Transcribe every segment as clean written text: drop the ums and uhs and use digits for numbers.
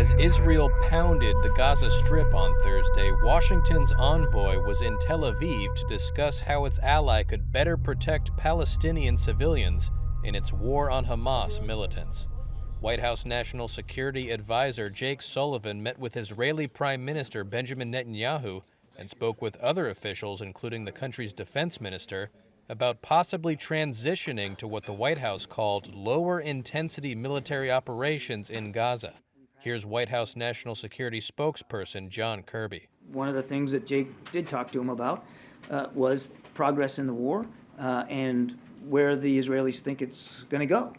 As Israel pounded the Gaza Strip on Thursday, Washington's envoy was in Tel Aviv to discuss how its ally could better protect Palestinian civilians in its war on Hamas militants. White House National Security Advisor Jake Sullivan met with Israeli Prime Minister Benjamin Netanyahu and spoke with other officials, including the country's defense minister, about possibly transitioning to what the White House called lower-intensity military operations in Gaza. Here's White House National Security spokesperson John Kirby. One of the things that Jake did talk to him about was progress in the war and where the Israelis think it's going to go.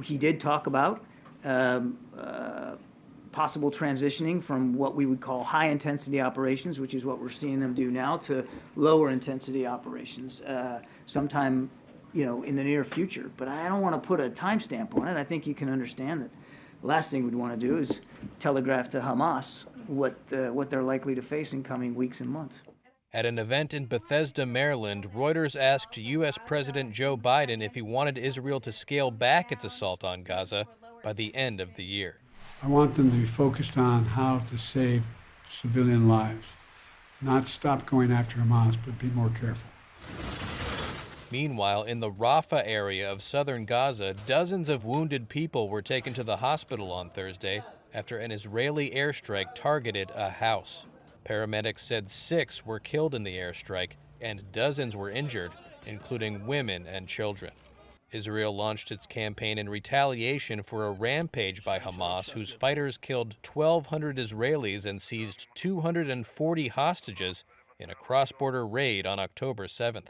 He did talk about possible transitioning from what we would call high-intensity operations, which is what we're seeing them do now, to lower-intensity operations sometime, in the near future. But I don't want to put a timestamp on it. I think you can understand that the last thing we'd want to do is telegraph to Hamas what they're likely to face in coming weeks and months. At an event in Bethesda, Maryland, Reuters asked U.S. President Joe Biden if he wanted Israel to scale back its assault on Gaza by the end of the year. I want them to be focused on how to save civilian lives, not stop going after Hamas, but be more careful. Meanwhile, in the Rafah area of southern Gaza, dozens of wounded people were taken to the hospital on Thursday after an Israeli airstrike targeted a house. Paramedics said 6 were killed in the airstrike and dozens were injured, including women and children. Israel launched its campaign in retaliation for a rampage by Hamas, whose fighters killed 1,200 Israelis and seized 240 hostages in a cross-border raid on October 7th.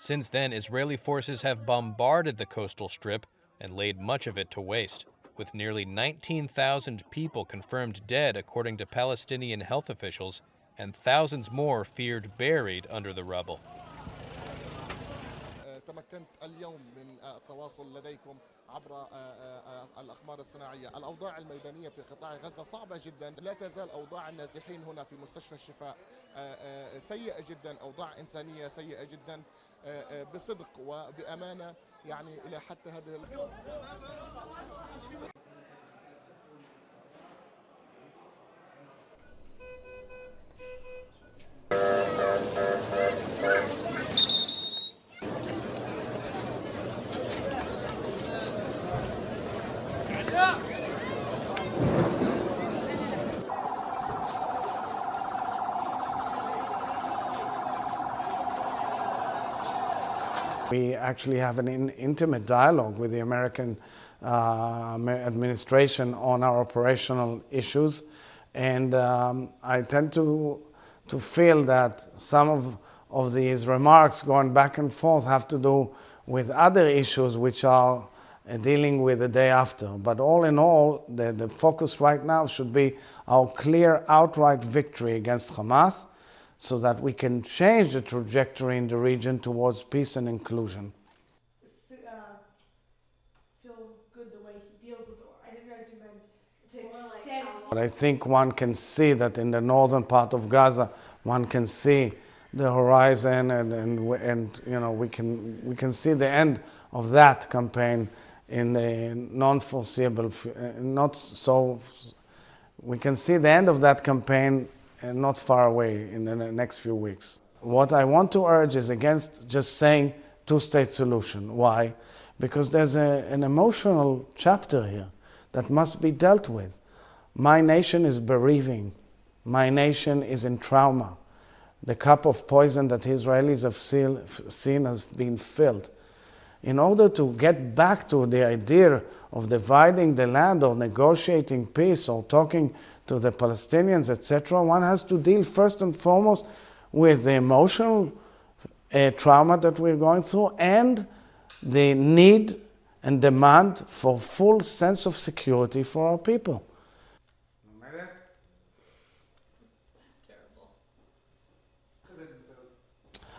Since then, Israeli forces have bombarded the coastal strip and laid much of it to waste, with nearly 19,000 people confirmed dead, according to Palestinian health officials, and thousands more feared buried under the rubble. تمكنت اليوم من التواصل لديكم عبر الأقمار الصناعية. الأوضاع الميدانية في قطاع غزة صعبة جدا. لا تزال أوضاع النازحين هنا في مستشفى الشفاء سيئة جدا. أوضاع إنسانية سيئة جدا بصدق وبأمانة إلى حتى هذه. We actually have an intimate dialogue with the American administration on our operational issues, and I tend to feel that some of these remarks going back and forth have to do with other issues which are dealing with the day after. But all in all, the focus right now should be our clear outright victory against Hamas, so that we can change the trajectory in the region towards peace and inclusion. Feel good the way he deals with the war. I didn't realize you meant to extend. But I think one can see that in the northern part of Gaza, one can see the horizon, and we can see the end of that campaign in the non-foreseeable, we can see the end of that campaign and not far away in the next few weeks. What I want to urge is against just saying two-state solution. Why? Because there's an emotional chapter here that must be dealt with. My nation is bereaving. My nation is in trauma. The cup of poison that Israelis have seen has been filled. In order to get back to the idea of dividing the land or negotiating peace or talking to the Palestinians, etc., one has to deal first and foremost with the emotional trauma that we're going through and the need and demand for full sense of security for our people.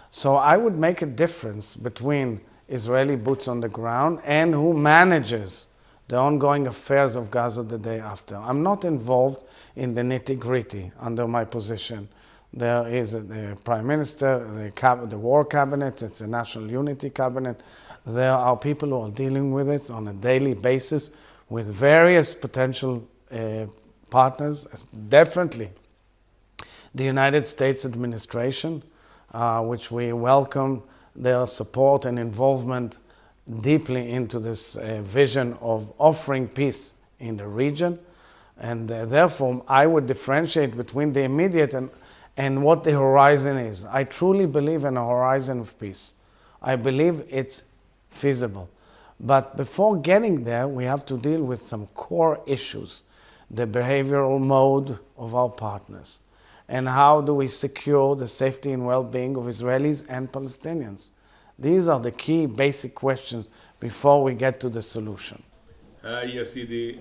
So I would make a difference between Israeli boots on the ground and who manages the ongoing affairs of Gaza the day after. I'm not involved in the nitty-gritty under my position. There is the Prime Minister, the War Cabinet, it's a National Unity Cabinet. There are people who are dealing with it on a daily basis with various potential partners, definitely the United States administration, which we welcome their support and involvement deeply into this vision of offering peace in the region. And therefore, I would differentiate between the immediate and what the horizon is. I truly believe in a horizon of peace. I believe it's feasible. But before getting there, we have to deal with some core issues, the behavioral mode of our partners, and how do we secure the safety and well-being of Israelis and Palestinians. These are the key basic questions before we get to the solution. هاي يا سيدي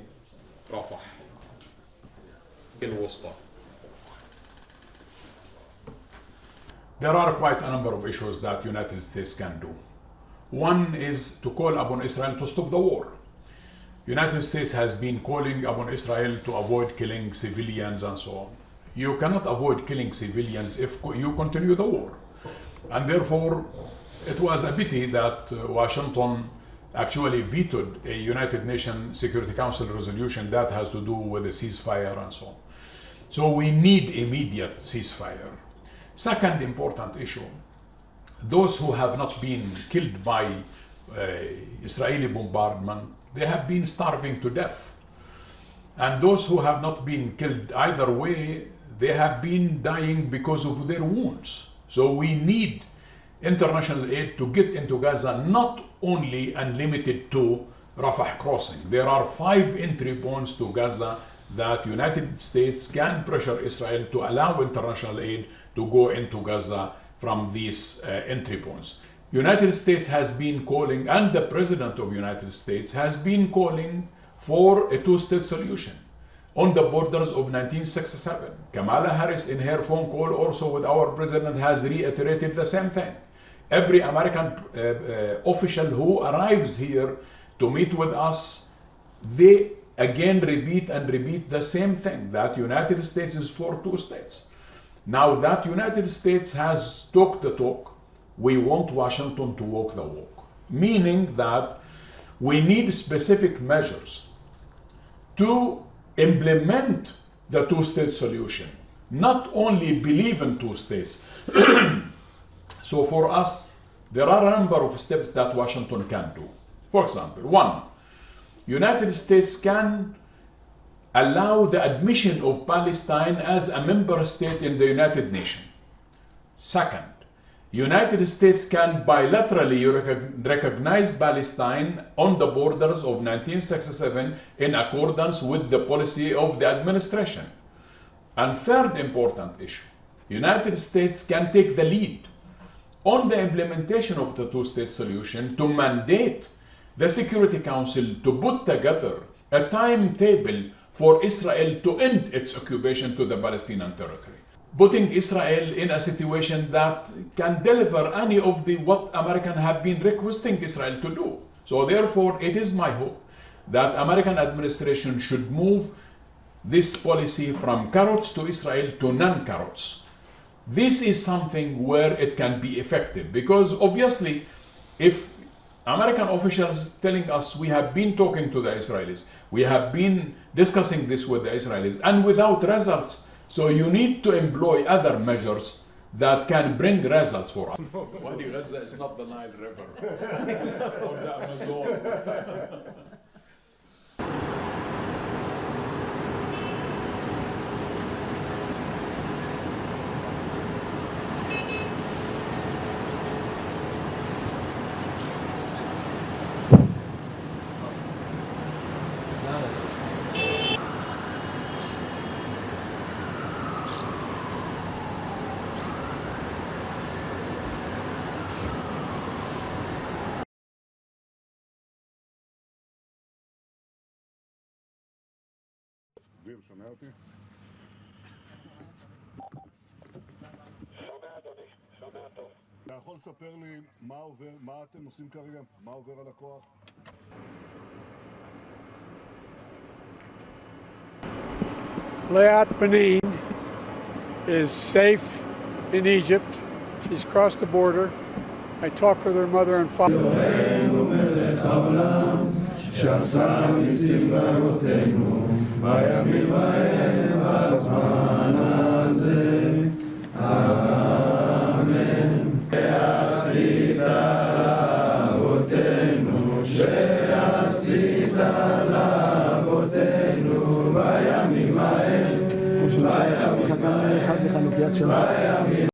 رفح الوسطى. There are quite a number of issues that United States can do. One is to call upon Israel to stop the war. United States has been calling upon Israel to avoid killing civilians and so on. You cannot avoid killing civilians if you continue the war. And therefore, it was a pity that Washington actually vetoed a United Nations Security Council resolution that has to do with the ceasefire and so on. So we need immediate ceasefire. Second important issue, those who have not been killed by Israeli bombardment, they have been starving to death. And those who have not been killed either way, they have been dying because of their wounds. So we need international aid to get into Gaza, not only unlimited to Rafah crossing. There are 5 entry points to Gaza that United States can pressure Israel to allow international aid to go into Gaza from these entry points. United States has been calling, and the President of United States has been calling for a 2-state solution on the borders of 1967. Kamala Harris in her phone call also with our President has reiterated the same thing. Every American official who arrives here to meet with us, they again repeat the same thing, that United States is for 2 states. Now that United States has talked the talk, we want Washington to walk the walk. Meaning that we need specific measures to implement the 2-state solution, not only believe in 2 states. So for us, there are a number of steps that Washington can do. For example, 1, United States can allow the admission of Palestine as a member state in the United Nations. 2nd, United States can bilaterally recognize Palestine on the borders of 1967 in accordance with the policy of the administration. And 3rd important issue, United States can take the lead on the implementation of the 2-state solution to mandate the Security Council to put together a timetable for Israel to end its occupation to the Palestinian territory, putting Israel in a situation that can deliver any of what Americans have been requesting Israel to do. So therefore, it is my hope that American administration should move this policy from carrots to Israel to non-carrots. This is something where it can be effective, because obviously, if American officials telling us we have been talking to the Israelis, we have been discussing this with the Israelis, and without results, so you need to employ other measures that can bring results for us. Wadi Gaza is not the Nile River or the Amazon. שומע אותי? שומע טוב. אתה יכול לספר לי מה אתם עושים כרגע? מה עובר על הכוח? Leat Benin is safe in Egypt. She's crossed the border. I talked with her mother and father. בימים ההם בזמן הזה, אמן. שעשית לאבותינו, שעשית לאבותינו, בימים ההם, בימים